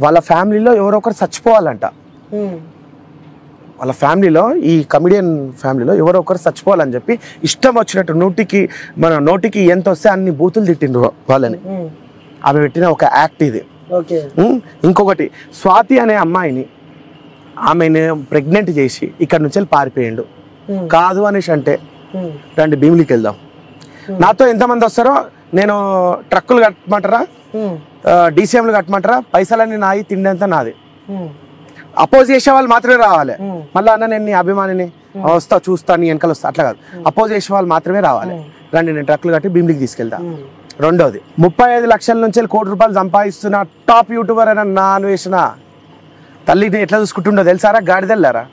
వాళ్ళ ఫ్యామిలీలో ఎవరో ఒకరు చచ్చిపోవాలంట. వాళ్ళ ఫ్యామిలీలో ఈ కమిడియన్ ఫ్యామిలీలో ఎవరో ఒకరు చచ్చిపోవాలని చెప్పి ఇష్టం వచ్చినట్టు నోటికి ఎంత వస్తే అన్ని బూతులు తిట్టిండ్రు వాళ్ళని. ఆమె పెట్టిన ఒక యాక్ట్ ఇది. ఇంకొకటి స్వాతి అనే అమ్మాయిని ఆమెను ప్రెగ్నెంట్ చేసి ఇక్కడ నుంచి వెళ్ళి పారిపోయిండు. కాదు అనేసి అంటే రండి భీమిలికి వెళ్దాం, నాతో ఎంతమంది వస్తారో నేను ట్రక్కులు కట్టమంటారా, డీసీఎంలు కట్టమంటారా, పైసలన్నీ నాయి, తిండి అంతా నాది. అపోజ్ చేసే వాళ్ళు మాత్రమే రావాలి. మళ్ళీ అన్న నేను నీ అభిమానిని వస్తా చూస్తా నీ వెనకాల వస్తా అట్లా కాదు, అపోజ్ చేసే వాళ్ళు మాత్రమే రావాలి. రండి నేను ట్రక్కులు కట్టి భీమిలికి తీసుకెళ్తా. రెండోది 35 లక్షల నుంచి ₹1 కోటి సంపాదిస్తున్న టాప్ యూట్యూబర్ అయిన నా అన్వేషణ తల్లిని ఎట్లా చూసుకుంటుండో తెలుసారా? గాడిదెళ్ళారా?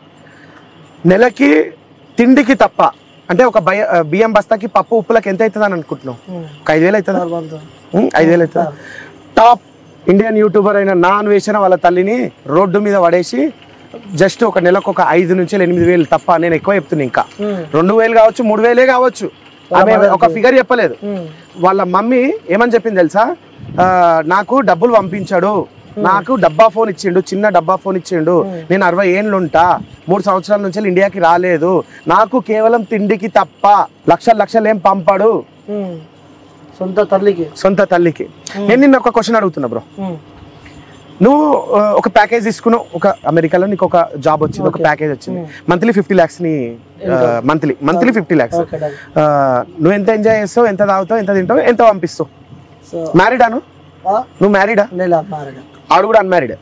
నెలకి తిండికి తప్ప అంటే ఒక బియ్యం బస్తాకి పప్పు ఉప్పులకు ఎంత అవుతుంది అని అనుకుంటున్నావు? ఒక 5,000 అవుతుందా? 5,000 అవుతుందా? టాప్ ఇండియన్ యూట్యూబర్ అయిన నా అన్వేషణ వాళ్ళ తల్లిని రోడ్డు మీద పడేసి జస్ట్ ఒక నెలకు ఒక 5,000 నుంచి 8,000 తప్ప, నేను ఎక్కువ చెప్తున్నా, ఇంకా 2,000 కావచ్చు 3,000 కావచ్చు, ఆమె ఒక ఫిగర్ చెప్పలేదు. వాళ్ళ మమ్మీ ఏమని చెప్పింది తెలుసా? నాకు డబ్బులు పంపించాడు, నాకు డబ్బా ఫోన్ ఇచ్చిండు, చిన్న డబ్బా ఫోన్ ఇచ్చిండు, నేను 60 ఏళ్ళు ఉంటా, 3 సంవత్సరాల నుంచి ఇండియాకి రాలేదు, నాకు కేవలం తిండికి తప్ప లక్షలు ఏం పంపాడు సొంత తల్లికి. నేను నిన్న ఒక క్వశ్చన్ అడుగుతున్నా బ్రో, నువ్వు ఒక ప్యాకేజ్ తీసుకున్నావు, ఒక అమెరికాలో నీకు ఒక జాబ్ వచ్చింది, ఒక ప్యాకేజ్ వచ్చింది, మంత్లీ 50 lakhs ని మంత్లీ 50 lakhs. నువ్వు ఎంత ఎంజాయ్ చేస్తావు, ఎంత తాగుతావు, ఎంత తింటావు, ఎంత పంపిస్తావు? మ్యారీడా? నువ్వు మ్యారీడా? ఆడు కూడా అన్మ్యారీడ్.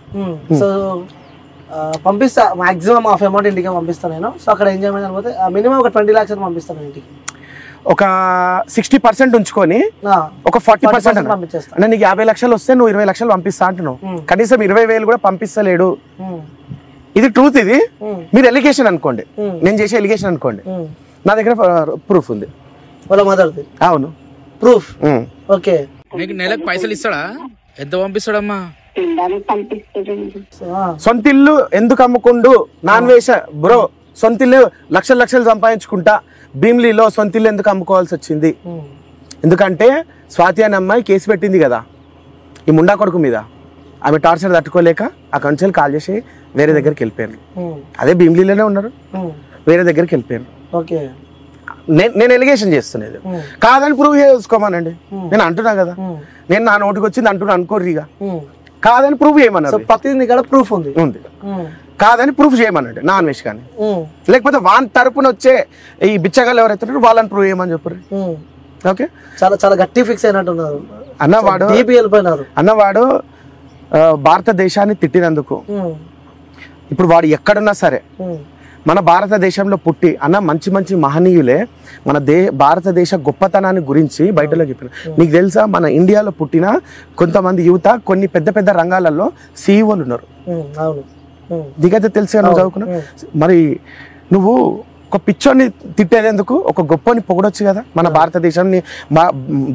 సో పంపిస్తా, మాక్సిమం హాఫ్ అమౌంట్ ఇంటికి పంపిస్తాను నేను. సో అక్కడ ఎంజాయ్మెంట్ అయిపోతే మినిమం ఒక 20 lakhs పంపిస్తాను ఇంటికి. ఒక 60% ఉంచుకొని ఒక 40% అంటే నీకు 50 లక్షలు వస్తే నువ్వు 20 లక్షలు పంపిస్తా అంటున్నావు. కనీసం 20,000 కూడా పంపిస్తలేడు. ఇది ట్రూత్. ఇది మీరు ఎలిగేషన్ అనుకోండి, నేను చేసే ఎలిగేషన్ అనుకోండి, నా దగ్గర ప్రూఫ్ ఉంది. అవును, ప్రూఫ్. ఓకే, నీకు నెలకు పైసలు ఇస్తాడా? ఎంత పంపిస్తాడమ్మా? సొంత ఇల్లు ఎందుకు అమ్ముకుండు నాన్ వేష బ్రో? సొంత ఇల్లు లక్షలు సంపాదించుకుంటా భీమిలీలో సొంత ఇల్లు ఎందుకు అమ్ముకోవాల్సి వచ్చింది? ఎందుకంటే స్వాతి అనే అమ్మాయి కేసు పెట్టింది కదా ఈ ముండా కొడుకు మీద. ఆమె టార్చర్ తట్టుకోలేక అక్కడి నుంచి కాల్ చేసి వేరే దగ్గరికి వెళ్ళిపోయారు. అదే భీమిలీలోనే ఉన్నారు, వేరే దగ్గరికి వెళ్ళిపోయారు. నేను ఎలిగేషన్ చేస్తున్నది కాదని ప్రూవ్ చేసుకోమనండి. నేను అంటున్నా కదా, నేను నా నోటికి వచ్చింది అంటున్నా అనుకోర్రిగా. కాదని ప్రూవ్ చేయమన్నారు, ప్రతిదీ కూడా ప్రూఫ్ ఉంది. కాదని ప్రూఫ్ చేయమన్నాడు నా అన్వేష్ కానీ. లేకపోతే వాన్ తరపున వచ్చే ఈ బిచ్చగాళ్ళు ఎవరైతే వాళ్ళని ప్రూవ్ చేయమని చెప్పారు. ఓకే, చాలా గట్టి ఫిక్స్ అయినట్టున్నారు అన్నవాడు భారతదేశాన్ని తిట్టినందుకు. ఇప్పుడు వాడు ఎక్కడున్నా సరే మన భారతదేశంలో పుట్టి అన్న మంచి మహనీయులే మన భారతదేశ గొప్పతనాన్ని గురించి బయటలో చెప్పారు. నీకు తెలుసా, మన ఇండియాలో పుట్టిన కొంతమంది యువత కొన్ని పెద్ద రంగాలలో సీఈఓలు ఉన్నారు. నీకైతే తెలుసుగా, నువ్వు చదువుకున్నా. మరి నువ్వు ఒక పిచ్చోని తిట్టేందుకు ఒక గొప్పని పొగడొచ్చు కదా. మన భారతదేశాన్ని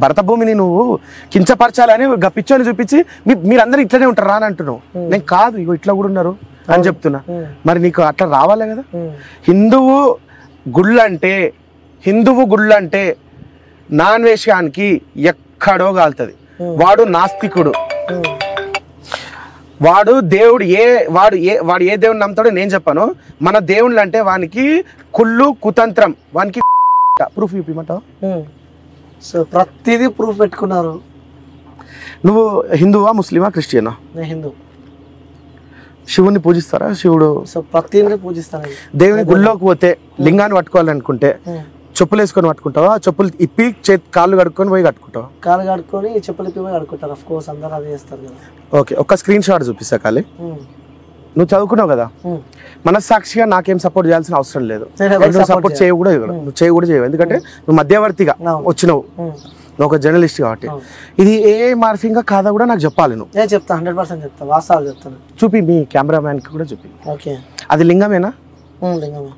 భరత భూమిని నువ్వు కించపరచాలని ఒక పిచ్చోని చూపించి మీరందరూ ఇట్లనే ఉంటారా అని అంటున్నావు. నేను కాదు, ఇగో ఇట్లా కూడా ఉన్నారు అని చెప్తున్నా. మరి నీకు అట్లా రావాలి కదా. హిందువు గుళ్ళంటే నాన్ వేషానికి ఎక్కడో కాలుతుంది. వాడు నాస్తికుడు, వాడు దేవుడు వాడు ఏ దేవుడిని నమ్ముతాడో నేను చెప్పాను. మన దేవుళ్ళు అంటే వానికి కుళ్ళు కుతంత్రం, వానికి ప్రూఫ్ చూపిమంటావు? సో ప్రతిదీ ప్రూఫ్ పెట్టుకున్నారు. నువ్వు హిందువా, ముస్లిమా, క్రిస్టియనా? హిందూ. శివుని పూజిస్తారా? శివుడు ప్రతిదీ పూజిస్తాను. దేవుని గుళ్ళోకి పోతే లింగాన్ని పట్టుకోవాలనుకుంటే చెప్పులు వేసుకొని పట్టుకుంటావా? చెప్పులు ఇప్పి కాళ్ళు కడుక్కొని పోయి కట్టుకుంటావా? కాళ్ళు కడుక్కొని చెప్పులు ఇప్పి పోయి కడుక్కుంటారు. ఆఫ్ కోర్స్ అందరూ అదే చేస్తారు కదా. ఓకే, ఒక స్క్రీన్ షాట్ చూపిస్తా ఖాళీ. నువ్వు చదువుకున్నావు కదా, మనస్సాక్షిగా నాకేం సపోర్ట్ చేయాల్సిన అవసరం లేదు. సపోర్ట్ నువ్వు చేయవు, ఎందుకంటే నువ్వు మధ్యవర్తిగా వచ్చినావు, నువ్వు ఒక జర్నలిస్ట్ కాబట్టి. ఇది ఏ మార్ఫింగ్ కాదా కూడా నాకు చెప్పాలి. నువ్వు చెప్తా, 100% చెప్తా, వాస్తవాలు చెప్తాను. చూపి, మీ కెమెరామ్యాన్ కి కూడా చూపి. ఓకే, అది లింగమేనా? లింగమే.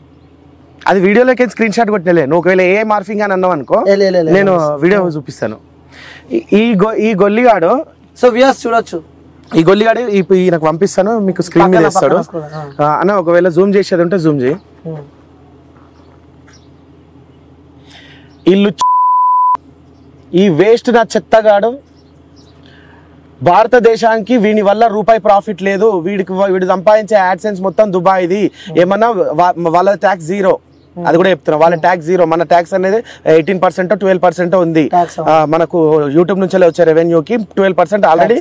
అది వీడియోలోకి స్క్రీన్ షాట్ కొట్టినలే. నువ్వు ఒకవేళ ఏ మార్ఫింగ్ అని అన్నావు అనుకో, నేను వీడియో చూపిస్తాను. ఈ గొల్లిగాడు, సో వ్యూయర్స్ చూడొచ్చు, ఈ గొల్లిగాడు నాకు పంపిస్తాను, మీకు స్క్రీన్ మీద ఇస్తాడు అన్న. ఒకవేళ జూమ్ చేసేది ఉంటే జూమ్ చేయి. ఈ వేస్ట్ నా చెత్తగాడు భారతదేశానికి వీని వల్ల రూపాయి ప్రాఫిట్ లేదు, వీడు సంపాదించే యాడ్సెన్స్ మొత్తం దుబాయ్ది, ఏమన్నా వాళ్ళ ట్యాక్స్ జీరో, అది కూడా చెప్తున్నా, వాళ్ళ ట్యాక్స్ జీరో, మన ట్యాక్స్ అనేది 18% 12% ఉంది. మనకు యూట్యూబ్ నుంచి వచ్చే రెవెన్యూకి 12% ఆల్రెడీ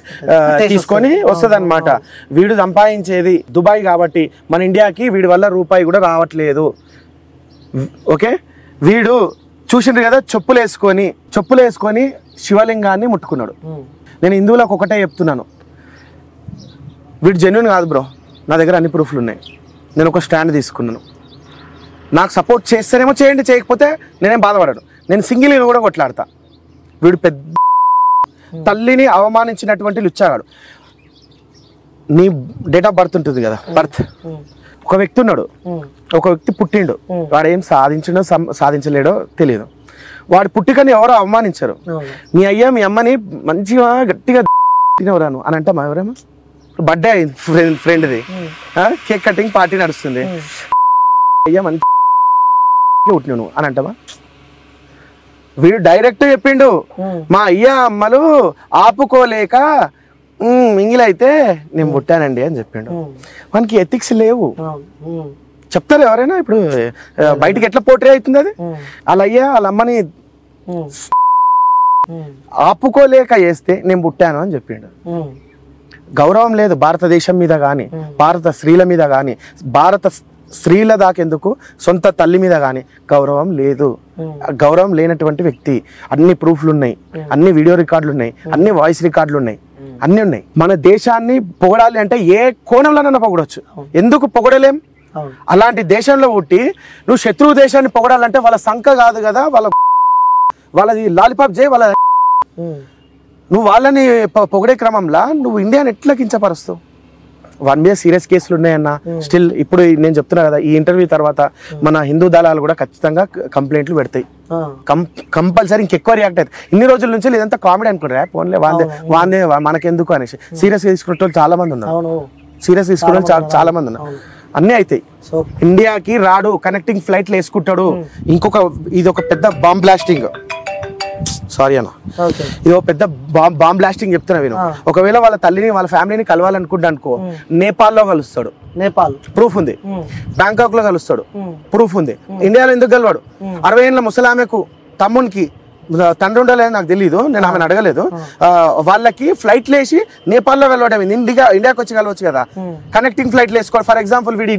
తీసుకొని వస్తుంది అనమాట. వీడు సంపాదించేది దుబాయ్ కాబట్టి మన ఇండియాకి వీడి వల్ల రూపాయి కూడా రావట్లేదు. ఓకే, వీడు చూసిండ్రు కదా చెప్పులు వేసుకొని శివలింగాన్ని ముట్టుకున్నాడు. నేను హిందువులకు ఒకటే చెప్తున్నాను, వీడు జెన్యున్ కాదు బ్రో, నా దగ్గర అన్ని ప్రూఫ్లు ఉన్నాయి. నేను ఒక స్టాండ్ తీసుకున్నాను, నాకు సపోర్ట్ చేస్తేనేమో చేయండి, చేయకపోతే నేనేం బాధపడను, నేను సింగిల్గా కూడా కొట్లాడతా. వీడు పెద్ద తల్లిని అవమానించినటువంటి లుచ్చాగాడు. నీ డేట్ ఆఫ్ బర్త్ ఉంటుంది కదా, బర్త్, ఒక వ్యక్తి ఉన్నాడు, ఒక వ్యక్తి పుట్టిండు, వాడు ఏం సాధించడో సాధించలేడో తెలియదు, వాడు పుట్టికని ఎవరో అవమానించారు. మీ అయ్యా మీ అమ్మని మంచిగా గట్టిగా తినవరాను అని అంటామా ఎవరేమో? బర్త్డే అయింది ఫ్రెండ్ది, కేక్ కటింగ్ పార్టీ నడుస్తుంది, అయ్యా మంచి పుట్టినాను అని అంటామా? వీడు డైరెక్ట్ చెప్పిండు, మా అయ్యా అమ్మలు ఆపుకోలేక మింగిలైతే నేను పుట్టానండి అని చెప్పిండు. మనకి ఎథిక్స్ లేవు, చెప్తారు ఎవరైనా? ఇప్పుడు బయటికి ఎట్లా పోట్రే అవుతుంది అది? వాళ్ళ అయ్యా వాళ్ళ అమ్మని ఆపుకోలేక చేస్తే నేను పుట్టాను అని చెప్పిండు. గౌరవం లేదు భారతదేశం మీద కానీ, భారత స్త్రీల మీద కానీ, భారత స్త్రీల దాకెందుకు సొంత తల్లి మీద కానీ గౌరవం లేదు. గౌరవం లేనటువంటి వ్యక్తి. అన్ని ప్రూఫ్లు ఉన్నాయి, అన్ని వీడియో రికార్డులు ఉన్నాయి, అన్ని వాయిస్ రికార్డులు ఉన్నాయి, అన్ని ఉన్నాయి. మన దేశాన్ని పొగడాలి అంటే ఏ కోణంలోనైనా పొగడొచ్చు, ఎందుకు పొగడలేం? అలాంటి దేశంలో పుట్టి నువ్వు శత్రువు దేశాన్ని పొగడాలంటే వాళ్ళ సంఖ కాదు కదా, వాళ్ళది లాలిపాప్ చేయి, వాళ్ళ నువ్వు వాళ్ళని పొగడే క్రమంలో నువ్వు ఇండియాని ఎట్లా కించపరుస్తావు? వాని మీద సీరియస్ కేసులు ఉన్నాయన్న. స్టిల్ ఇప్పుడు నేను చెప్తున్నా కదా, ఈ ఇంటర్వ్యూ తర్వాత మన హిందూ దళాలు కూడా ఖచ్చితంగా కంప్లైంట్లు పెడతాయి, కంపల్సరీ. ఇంకెక్కువ రియాక్ట్ అవుతాయి. ఇన్ని రోజుల నుంచి ఇదంతా కామెడీ అనుకుంటారా, ఫోన్లే వాందే మనకెందుకు అనేసి సీరియస్ తీసుకునే వాళ్ళు చాలా మంది ఉన్నారు, సీరియస్ తీసుకునే వాళ్ళు చాలా మంది ఉన్నారు. అన్నీ అవుతాయి. ఇండియాకి రాడు, కనెక్టింగ్ ఫ్లైట్లు వేసుకుంటాడు. ఇంకొక ఇది ఒక పెద్ద బాంబ్ బ్లాస్టింగ్, సారీ అన్న, ఇది ఒక పెద్ద బాంబ్ బ్లాస్టింగ్ చెప్తున్నా నేను. ఒకవేళ వాళ్ళ తల్లిని వాళ్ళ ఫ్యామిలీని కలవాలనుకుంటా అనుకో, నేపాల్లో కలుస్తాడు, నేపాల్ ప్రూఫ్ ఉంది, బ్యాంకాక్ లో కలుస్తాడు, ప్రూఫ్ ఉంది. ఇండియాలో ఎందుకు కలవాడు? 60 ఏళ్ళ ముసలామెకు తమ్మునికి తండ్రి ఉండలేదు, నాకు తెలియదు, నేను ఆమెను అడగలేదు. వాళ్ళకి ఫ్లైట్లు వేసి నేపాల్లో వెళ్ళడం, ఇండియాకి వచ్చి కలవచ్చు కదా, కనెక్టింగ్ ఫ్లైట్లు వేసుకోవాలి. ఫర్ ఎగ్జాంపుల్ వీడి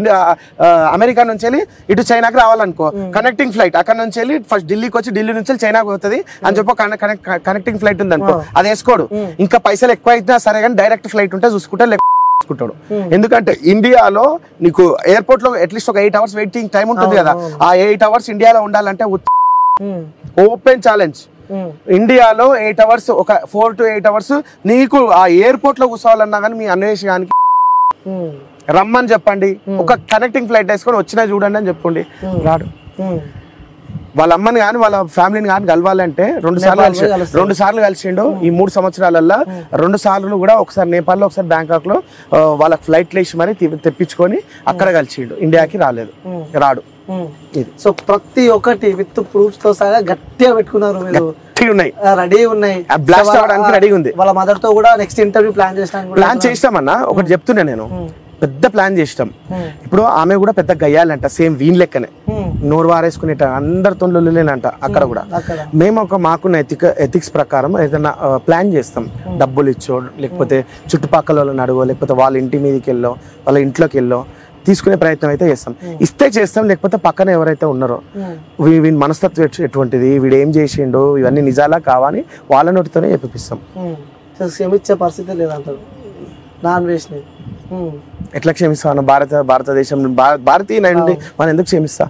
అమెరికా నుంచి వెళ్ళి ఇటు చైనాకి రావాలనుకో, కనెక్టింగ్ ఫ్లైట్ అక్కడ నుంచి వెళ్ళి ఫస్ట్ ఢిల్లీకి వచ్చి ఢిల్లీ నుంచి చైనాకి పోతుంది అని చెప్పి కనెక్టింగ్ ఫ్లైట్ ఉంది అనుకో, అది వేసుకోడు. ఇంకా పైసలు ఎక్కువ అయినా సరే కానీ డైరెక్ట్ ఫ్లైట్ ఉంటే చూసుకుంటే చూసుకుంటాడు. ఎందుకంటే ఇండియాలో నీకు ఎయిర్పోర్ట్ లో అట్లీస్ట్ ఒక 8 hours వెయిటింగ్ టైం ఉంటుంది కదా, ఆ 8 hours ఇండియాలో ఉండాలంటే ఓపెన్ ఛాలెంజ్. ఇండియాలో 8 hours, ఒక 4 to 8 hours నీకు ఆ ఎయిర్పోర్ట్ లో కూర్చోవాలన్నా కానీ మీ అన్వేషణానికి రమ్మని చెప్పండి, ఒక కనెక్టింగ్ ఫ్లైట్ వేసుకొని వచ్చినా చూడండి అని చెప్పండి. రాడు. వాళ్ళ అమ్మని కానీ వాళ్ళ ఫ్యామిలీని కానీ కలవాలంటే 2 సార్లు కలిసిండు ఈ 3 సంవత్సరాలల్లో. 2 సార్లు కూడా, ఒకసారి నేపాల్లో, ఒకసారి బ్యాంకాక్ లో వాళ్ళకి ఫ్లైట్లు వేసి మరి తెప్పించుకొని అక్కడ కలిసిండు. ఇండియాకి రాడు. సో ప్రతి ఒక్కటి విత్ ప్రూఫ్స్ తో సహా గట్టిగా పెట్టుకున్నారు మీరు, రెడీ ఉన్నాయి, బ్లాస్ట్ అవడానికి రెడీ ఉంది. వాళ్ళ మదర్ తో కూడా నెక్స్ట్ ఇంటర్వ్యూ ప్లాన్ చేస్తామన్నా. ఒకటి చెప్తున్నా నేను, పెద్ద ప్లాన్ చేస్తాం. ఇప్పుడు ఆమె కూడా పెద్ద గయ్యాలంట, సేమ్ వీన్ లెక్కనే, నోరు వారేసుకునేట, అందరితో లేనంట. అక్కడ కూడా మేము మాకున్న ఎథిక్స్ ప్రకారం ఏదైనా ప్లాన్ చేస్తాం. డబ్బులు ఇచ్చో, లేకపోతే చుట్టుపక్కల వాళ్ళని అడుగో, లేకపోతే వాళ్ళ ఇంటి మీదకి వెళ్ళో, వాళ్ళ ఇంట్లోకి వెళ్ళో తీసుకునే ప్రయత్నం అయితే చేస్తాం. ఇస్తే చేస్తాం, లేకపోతే పక్కన ఎవరైతే ఉన్నారో వీని మనస్తత్వం ఎటువంటిది, వీడు ఏం చేసిండో, ఇవన్నీ నిజాలా కావని వాళ్ళ నోటితోనే చెప్పిస్తాం. క్షమించే పరిస్థితి లేదంటారు నాన్ వెజ్ ని. ఎట్లా క్షమిస్తాను? భారతదేశం భారతీయ మనం ఎందుకు క్షమిస్తా?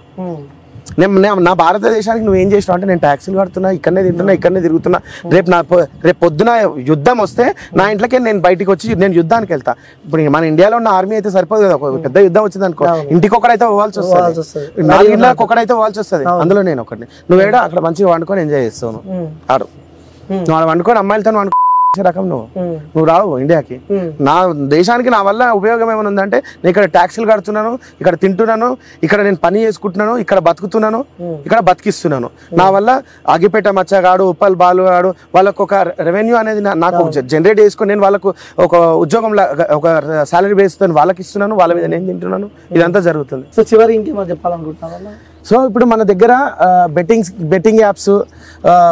నా భారతదేశానికి నువ్వేం చేసినావు అంటే, నేను ట్యాక్సీలు కడుతున్నా, ఇక్కడనే తింటున్నా, ఇక్కడనే తిరుగుతున్నా. రేపు పొద్దున యుద్ధం వస్తే నా ఇంట్లోకి నేను బయటికి వచ్చి నేను యుద్ధానికి వెళ్తా. ఇప్పుడు మన ఇండియాలో ఉన్న ఆర్మీ అయితే సరిపోదు కదా, పెద్ద యుద్ధం వచ్చింది అనుకో, ఇంటికి ఒకడైతే పోవాల్సి వస్తుంది, 4 ఇళ్ళకి ఒకడైతే పోవాల్సి వస్తుంది. అందులో నేను ఒకటి, నువ్వేడా అక్కడ మంచిగా వండుకొని ఎంజాయ్ చేస్తావు. నువ్వు వండుకొని అమ్మాయిలతో రకం నువ్వు రావు ఇండియాకి. నా దేశానికి నా వల్ల ఉపయోగం ఏమైనా ఉందంటే నేను ఇక్కడ ట్యాక్సీలు కడుతున్నాను, ఇక్కడ తింటున్నాను, ఇక్కడ నేను పని చేసుకుంటున్నాను, ఇక్కడ బతుకుతున్నాను, ఇక్కడ బతికిస్తున్నాను. నా వల్ల అగిపేట మచ్చగాడు, ఉప్పల్ బాలుగాడు వాళ్ళకు ఒక రెవెన్యూ అనేది నాకు జనరేట్ చేసుకొని నేను వాళ్ళకు ఒక ఉద్యోగం ఒక సాలరీ బేస్ తో వాళ్ళకి ఇస్తున్నాను, వాళ్ళ మీద నేను తింటున్నాను. ఇదంతా జరుగుతుంది. సో చివరి ఇంకేమో చెప్పాలనుకుంటున్నాను. సో ఇప్పుడు మన దగ్గర బెట్టింగ్ యాప్స్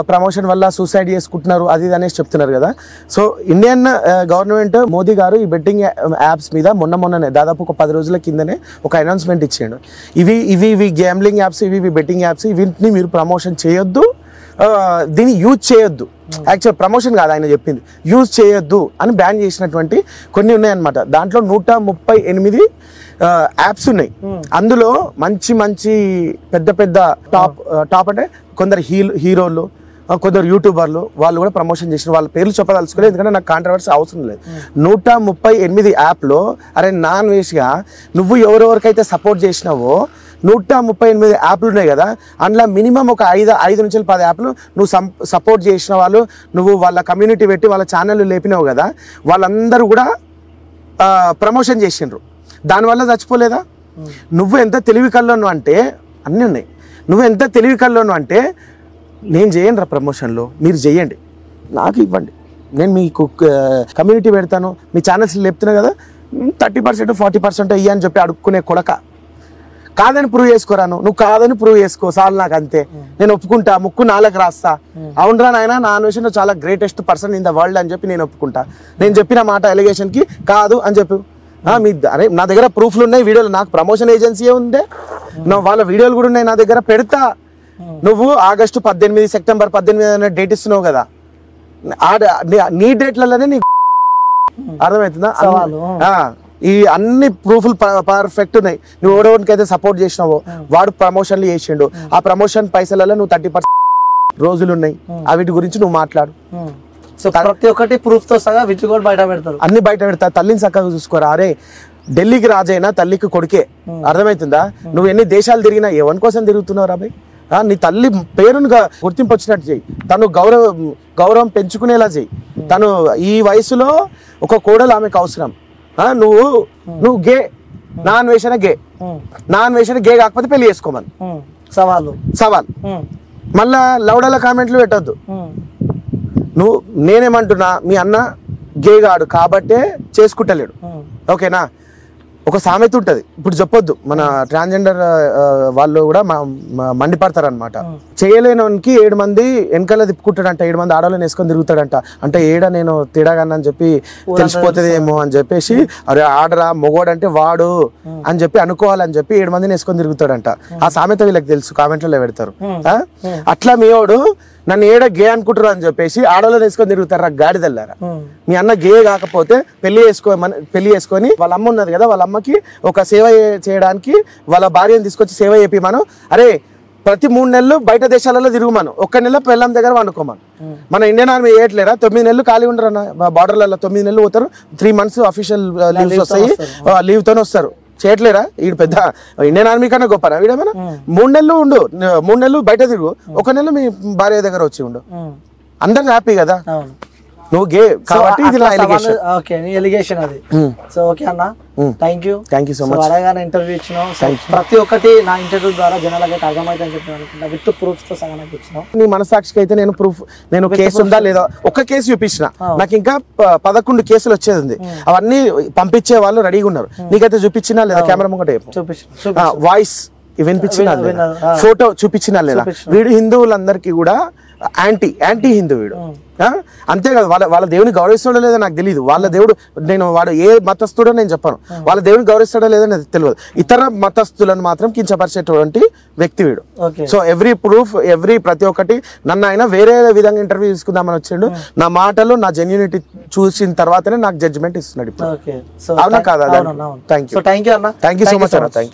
ప్రమోషన్ వల్ల సూసైడ్ చేసుకుంటున్నారు అది ఇది అనేసి చెప్తున్నారు కదా. సో ఇండియన్ గవర్నమెంట్ మోదీ గారు ఈ బెట్టింగ్ యాప్స్ మీద మొన్ననే దాదాపు ఒక 10 రోజుల కిందనే ఒక అనౌన్స్మెంట్ ఇచ్చాడు. ఇవి గ్యాంబ్లింగ్ యాప్స్, ఇవి బెట్టింగ్ యాప్స్, వీటిని మీరు ప్రమోషన్ చేయొద్దు, దీన్ని యూజ్ చేయొద్దు. యాక్చువల్ ప్రమోషన్ కాదు ఆయన చెప్పింది, యూజ్ చేయొద్దు అని బ్యాన్ చేసినటువంటి కొన్ని ఉన్నాయన్నమాట. దాంట్లో 138 యాప్స్ ఉన్నాయి. అందులో మంచి పెద్ద టాప్ అంటే కొందరు హీరోలు, కొందరు యూట్యూబర్లు వాళ్ళు కూడా ప్రమోషన్ చేసిన వాళ్ళ పేర్లు చెప్పదలుచుకోలేదు, ఎందుకంటే నాకు కాంట్రవర్సీ అవసరం లేదు. 138 యాప్లో అరే నాన్ వేస్గా నువ్వు ఎవరెవరికైతే సపోర్ట్ చేసినావో 138 యాప్లు ఉన్నాయి కదా, అందులో మినిమం ఒక 5 నుంచి 10 యాప్లు నువ్వు సపోర్ట్ చేసిన వాళ్ళు, నువ్వు వాళ్ళ కమ్యూనిటీ పెట్టి వాళ్ళ ఛానల్ లేపినావు కదా, వాళ్ళందరూ కూడా ప్రమోషన్ చేసిండ్రు. దానివల్ల చచ్చిపోలేదా? నువ్వు ఎంత తెలివి కల్లోను అంటే అన్నీ ఉన్నాయి. నువ్వు ఎంత తెలివి కల్లోను అంటే నేను చేయండి రా ప్రమోషన్లో, మీరు చేయండి, నాకు ఇవ్వండి, నేను మీకు కమ్యూనిటీ పెడతాను, మీ ఛానల్స్ లేపుతున్నా కదా 30% 40% ఇయ్య అని చెప్పి అడుక్కునే కొడక. కాదని ప్రూవ్ చేసుకోరాను, నువ్వు కాదని ప్రూవ్ చేసుకో చాలు, నాకు అంతే, నేను ఒప్పుకుంటా, ముక్కు నాలుగు రాస్తా, అవునరా నాయన నా అన్వేషణ చాలా greatest person in the world అని చెప్పి నేను ఒప్పుకుంటా. నేను చెప్పిన మాట ఎలిగేషన్కి కాదు అని చెప్పు. అరే నా దగ్గర ప్రూఫ్లు ఉన్నాయి, వీడియోలు, నాకు ప్రమోషన్ ఏజెన్సీ ఉండే, వాళ్ళ వీడియోలు కూడా ఉన్నాయి నా దగ్గర, పెడతా. నువ్వు ఆగస్టు 18 సెప్టెంబర్ 18 డేట్ ఇస్తున్నావు కదా, నీ డేట్లలోనే నీ అర్థమవుతుందా? ఈ అన్ని ప్రూఫ్లు పర్ఫెక్ట్ ఉన్నాయి. నువ్వు ఎవడోనికి అయితే సపోర్ట్ చేసినావో వాడు ప్రమోషన్లు చేసిండు, ఆ ప్రమోషన్ పైసలలో నువ్వు 30% రోజులు ఉన్నాయి, వీటి గురించి నువ్వు మాట్లాడు. సో ప్రతి ఒక్కటి ప్రూఫ్ తో సగా విచ్చి కూడా బయట పెడతారు, అన్ని బయట పెడతా. తల్లిని చక్కగా చూసుకోరా. అరే ఢిల్లీకి రాజైనా తల్లికి కొడుకే, అర్థమవుతుందా? నువ్వు ఎన్ని దేశాలు తిరిగినా ఎవరి కోసం తిరుగుతున్నావు రాబాయ్? నీ తల్లి పేరునుగా గుర్తింపు వచ్చినట్టు చెయ్యి, తను గౌరవం పెంచుకునేలా చెయ్యి. తను ఈ వయసులో ఒక కోడలు ఆమెకు అవసరం. నువ్వు గే నాన్ వేషణ గే కాకపోతే పెళ్లి చేసుకోమని సవాల్. మళ్ళా లౌడల కామెంట్లు పెట్టద్దు. నేనేమంటున్నా, మీ అన్న గేగాడు కాబట్టే చేసుకుంటలేడు, ఓకేనా? ఒక సామెత ఉంటుంది, ఇప్పుడు చెప్పొద్దు, మన ట్రాన్స్జెండర్ వాళ్ళు కూడా మండిపడతారు అనమాట. చేయలేనోనికి 7 మంది వెనకాల తిప్పుకుంటాడంట, 7 మంది ఆడవాళ్ళని వేసుకొని తిరుగుతాడంట. అంటే నేను తేడాగాని అని చెప్పి తెలిసిపోతుందేమో అని చెప్పేసి, అరే ఆడరా మొగోడంటే వాడు అని చెప్పి అనుకోవాలని చెప్పి 7 మందిని వేసుకొని తిరుగుతాడంట. ఆ సామెత వీళ్ళకి తెలుసు, కామెంట్లలో పెడతారు. అట్లా మీవాడు నన్ను గే అనుకుంటారు అని చెప్పేసి ఆడవాళ్ళని వేసుకొని తిరుగుతారా గాడిదల్లారా. మీ అన్న గే కాకపోతే పెళ్లి చేసుకొని వాళ్ళ అమ్మ ఉన్నది కదా, వాళ్ళ అమ్మకి ఒక సేవ చేయడానికి వాళ్ళ భార్యను తీసుకొచ్చి సేవ చేపిమను. అరే ప్రతి 3 నెలలు బయట దేశాలలో తిరుగుమను, 1 నెల పెళ్ళం దగ్గర వండుకోమను. మన ఇండియన్ ఆర్మీ వేయట్లేరా? 9 నెలలు ఖాళీ ఉండరు అన్న బార్డర్లలో, 9 నెలలు పోతారు, 3 months అఫీషియల్ లీవ్స్ వస్తాయి, లీవ్తోనే వస్తారు. చేయట్లేరా? వీడు పెద్ద ఇండియన్ ఆర్మీ కన్నా గొప్పనా వీడేమైనా? 3 నెలలు ఉండు, 3 నెలలు బయట తిరుగు, 1 నెల మీ భార్య దగ్గర వచ్చి ఉండు, అందరు హ్యాపీ కదా. నువ్వు గే కాబట్టి ఎలిగేషన్ అది. సో ఓకే అన్న, థ్యాంక్ యూ సో మచ్. అడగానే ఇంటర్వ్యూ ఇచ్చినావు, ప్రతి ఒక్కటి నా ఇంటర్వ్యూ ద్వారా జనాలకి అర్థమైతే చెప్పి అనుకుంటా, విత్ ప్రూఫ్స్ తో సగం ఇచ్చినావు. నీ మనసాక్షికి అయితే నేను కేసు ఉందా లేదా ఒక కేసు చూపించిన, నాకు ఇంకా 11 కేసులు వచ్చేది ఉంది, అవన్నీ పంపించే వాళ్ళు రెడీగా ఉన్నారు. నీకైతే చూపించినా లేదా? కెమెరా ముంగట చూపించిన, వాయిస్ వినిపించినా లేదా, ఫోటో చూపించినా లేదా? వీడు హిందువులందరికీ కూడా యాంటీ హిందూ వీడు. అంతే కదా, వాళ్ళ దేవుని గౌరవిస్తాడో లేదో నాకు తెలియదు. వాళ్ళ దేవుడు వాడు ఏ మతస్థుడో నేను చెప్పను, వాళ్ళ దేవుని గౌరవిస్తాడో లేదో నాకు తెలియదు. ఇతర మతస్థులను మాత్రం కించపరిచేటువంటి వ్యక్తి వీడు. సో ప్రతి ఒక్కటి నన్ను ఆయన వేరే విధంగా ఇంటర్వ్యూ తీసుకుందామని వచ్చాడు. నా మాటలు నా జెన్యూనిటీ చూసిన తర్వాతనే నాకు జడ్జిమెంట్ ఇస్తున్నాడు. అవునా కాదా? థ్యాంక్ యూ సో మచ్ అన్న, థ్యాంక్ యూ.